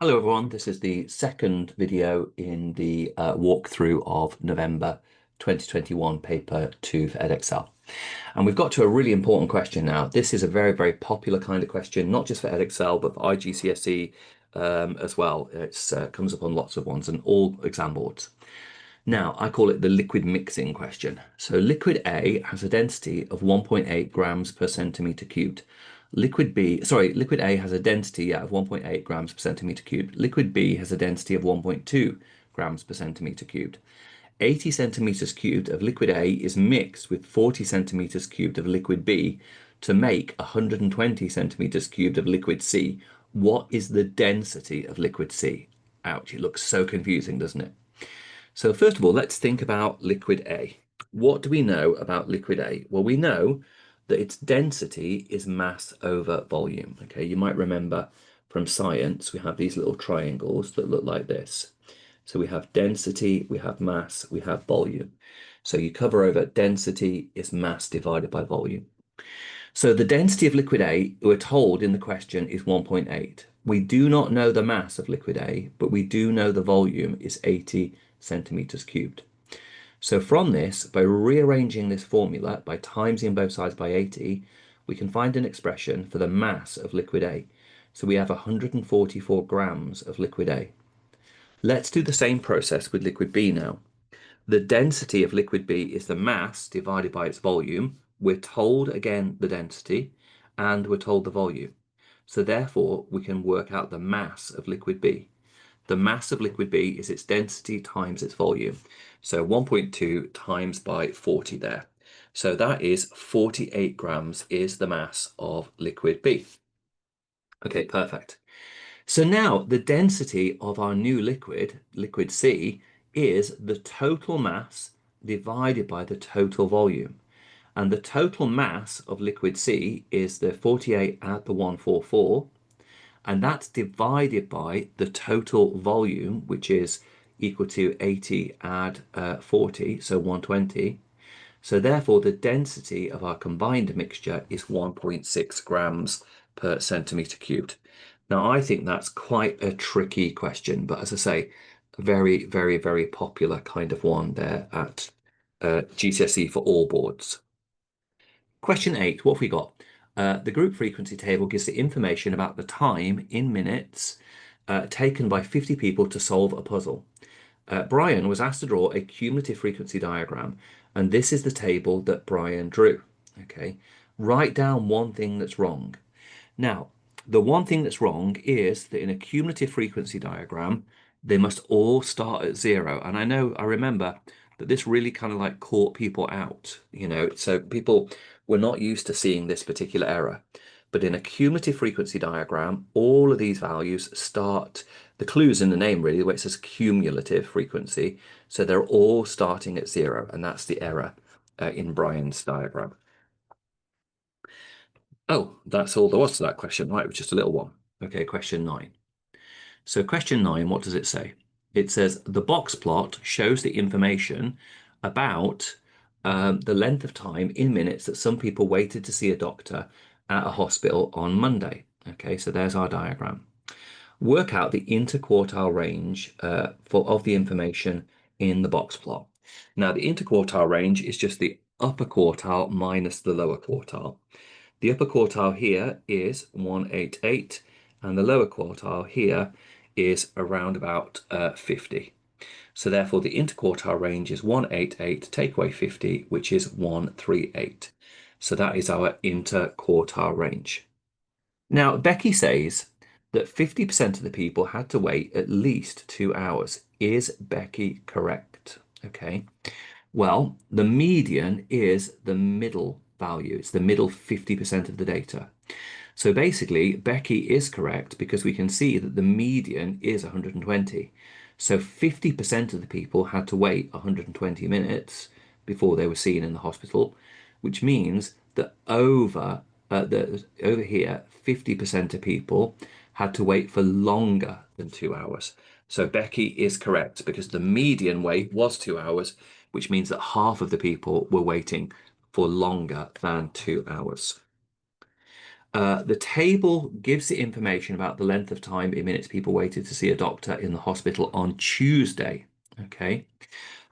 Hello everyone, this is the second video in the walkthrough of November 2021 paper 2 for Edexcel. And we've got to a really important question now. This is a very, very popular kind of question, not just for Edexcel, but for IGCSE as well. It comes up on lots of ones and all exam boards. Now, I call it the liquid mixing question. So liquid A has a density of 1.8 grams per centimeter cubed. Liquid A has a density of 1.8 grams per centimeter cubed. Liquid B has a density of 1.2 grams per centimeter cubed. 80 centimeters cubed of liquid A is mixed with 40 centimeters cubed of liquid B to make 120 centimeters cubed of liquid C. What is the density of liquid C? Ouch, it looks so confusing, doesn't it? So first of all, let's think about liquid A. What do we know about liquid A? Well, we know that its density is mass over volume. Okay, you might remember from science, we have these little triangles that look like this. So we have density, we have mass, we have volume. So you cover over density is mass divided by volume. So the density of liquid A, we're told in the question, is 1.8. We do not know the mass of liquid A, but we do know the volume is 80 centimeters cubed. So from this, by rearranging this formula, by timesing both sides by 80, we can find an expression for the mass of liquid A. So we have 144 grams of liquid A. Let's do the same process with liquid B now. The density of liquid B is the mass divided by its volume. We're told again the density and we're told the volume. So therefore we can work out the mass of liquid B. The mass of liquid B is its density times its volume. So 1.2 times by 40 there. So that is 48 grams is the mass of liquid B. Okay, perfect. So now the density of our new liquid, liquid C, is the total mass divided by the total volume. And the total mass of liquid C is the 48 add the 144, and that's divided by the total volume, which is equal to 80 add 40, so 120. So therefore, the density of our combined mixture is 1.6 grams per centimeter cubed. Now, I think that's quite a tricky question, but as I say, a very, very, very popular kind of one there at GCSE for all boards. Question 8, what have we got? The group frequency table gives the information about the time in minutes taken by 50 people to solve a puzzle. Brian was asked to draw a cumulative frequency diagram, and this is the table that Brian drew. Okay, write down one thing that's wrong. Now, the one thing that's wrong is that in a cumulative frequency diagram, they must all start at 0. And I remember that this really kind of like caught people out, so people were not used to seeing this particular error. But in a cumulative frequency diagram, all of these values start, the clue's in the name really, where it says cumulative frequency. So they're all starting at 0, and that's the error in Brian's diagram. Oh, that's all there was to that question. Right, it was just a little one. Okay, question 9. So question 9, what does it say? It says the box plot shows the information about the length of time in minutes that some people waited to see a doctor at a hospital on Monday. Okay, so there's our diagram. Work out the interquartile range of the information in the box plot. Now, the interquartile range is just the upper quartile minus the lower quartile. The upper quartile here is 188, and the lower quartile here is around about 50. So therefore, the interquartile range is 188, take away 50, which is 138. So that is our interquartile range. Now, Becky says that 50% of the people had to wait at least 2 hours. Is Becky correct? Okay. Well, the median is the middle value. It's the middle 50% of the data. So basically, Becky is correct because we can see that the median is 120. So 50% of the people had to wait 120 minutes before they were seen in the hospital, which means that over here, 50% of people had to wait for longer than 2 hours. So Becky is correct because the median wait was 2 hours, which means that half of the people were waiting for longer than 2 hours. The table gives the information about the length of time in minutes people waited to see a doctor in the hospital on Tuesday. Okay.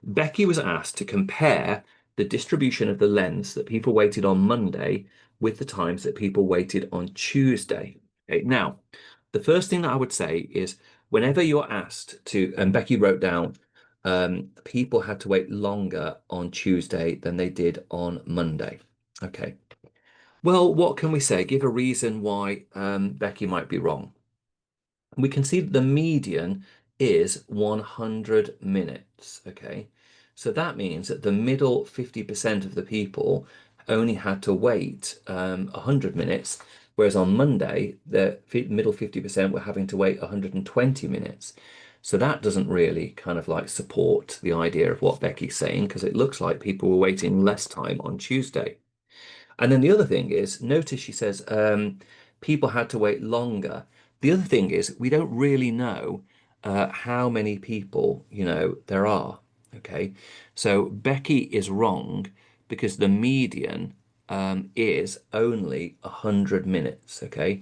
Becky was asked to compare the distribution of the lengths that people waited on Monday with the times that people waited on Tuesday. Okay. Now, the first thing that I would say is whenever you're asked to, and Becky wrote down, people had to wait longer on Tuesday than they did on Monday. Okay. Well, what can we say? Give a reason why Becky might be wrong. We can see that the median is 100 minutes. Okay. So that means that the middle 50% of the people only had to wait 100 minutes, whereas on Monday, the middle 50% were having to wait 120 minutes. So that doesn't really kind of like support the idea of what Becky's saying, because it looks like people were waiting less time on Tuesday. And then the other thing is, notice she says people had to wait longer. The other thing is, we don't really know how many people, there are. Okay. So Becky is wrong because the median is only 100 minutes. Okay.